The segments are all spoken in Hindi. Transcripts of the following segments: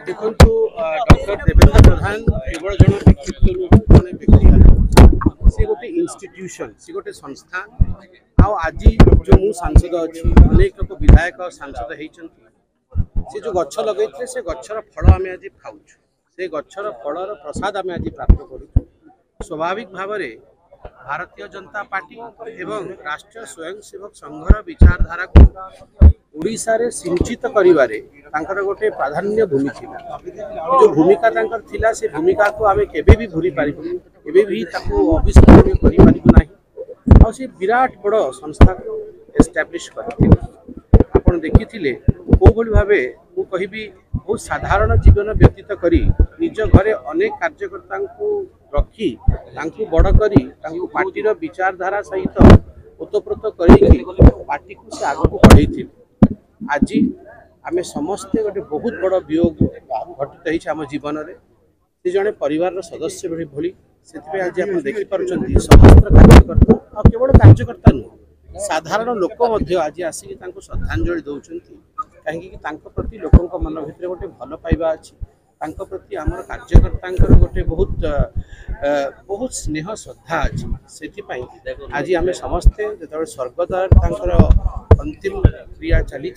देखो डॉक्टर देवेंद्र प्रधान केवल जन व्यक्तित्व नुह जन व्यक्ति सी गोटे इन्स्टिट्यूशन सी गोटे संस्था आज जो मु सांसद अच्छी अनेक लोग विधायक सांसद होती से जो गछ लगे से गचर फल आम आज खाऊ से गचर फलर प्रसाद आम आज प्राप्त करूँ स्वाभाविक भाव में भारतीय जनता पार्टी एवं राष्ट्रीय स्वयंसेवक संघर विचारधारा को ओडिशा रे सिंचित करिवारे तांकर गोटे प्राधान्य भूमि थिला जो भूमिका तांकर थिला से भूमिका को आमे केबे भी भूली पारिबु केबे भी ताको अविस्मरणीय करि पारिबु नाही और से विराट बड़ संस्था को एस्टैब्लिश करथिले आपण देखिथिले को भली भाबे मु कहिबी बहुत साधारण जीवन व्यतीत करी निज घरे अनेक कार्यकर्ता को रखी तांकु बड़ करी तांकु पार्टीर विचारधारा सहित ओतप्रोत करी पार्टी को से आगु को बढ़ाई आज आम समस्ते गोटे बहुत बड़ वियोग घटित होम जीवन में से जड़े परिवार सदस्य भली से आज आप देखिपुर समस्त कार्यकर्ता और केवल कार्यकर्ता नुह साधारण लोक आज आसिक श्रद्धांजलि दौरान कहीं प्रति लोकों मन भर गोटे भल पाइबा अच्छी प्रति आम कार्यकर्ता गोटे बहुत बहुत स्नेह श्रद्धा अच्छी से आज आम समस्ते जो स्वर्गद्वार अंतिम क्रिया चली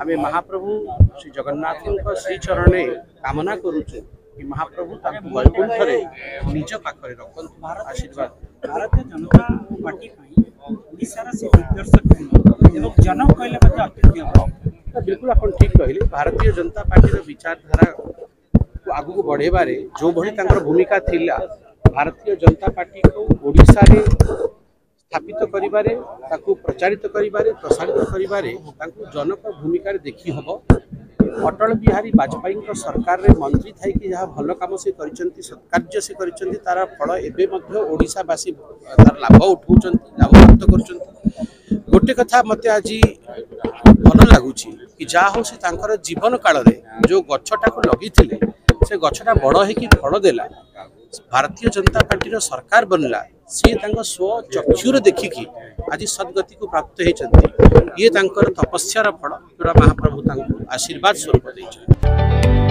आम महाप्रभु श्री जगन्नाथ श्री चरणे कामना करुचु कि महाप्रभु वैकुंठ निज पाखे रखु आशीर्वाद भारतीय जनता पार्टी जन कहले बिल्कुल आप ठीक कहले भारतीय जनता पार्टी विचारधारा को आगू बढ़ेबारे जो भली भूमिका थिला भारतीय जनता पार्टी को ओडिशा रे स्थापित करिबारे ताकू प्रचारित करिबारे प्रसारित करिबारे ताकू जनक भूमिका रे देखि हबो अटल बिहारी वाजपेयी सरकार रे मंत्री थाई कि जहाँ भल काम से करिसंती सत्कार्य से करिसंती तारा फल एबे मध्य ओडिशावासी तार लाभ उठाउचंती लाभ प्राप्त करुचंती गोटे कथा मते आज भल लागुची कि जा हो से तांकर जीवन काल रे जो गछटा को लगिथिले से गछटा बड़ है कि फल देला भारतीय जनता पार्टी सरकार बनला सी स्व चक्षुर देखिकी आज सदगति को प्राप्त होती ये तपस्यार फल जोड़ा महाप्रभु आशीर्वाद स्वरूप देते।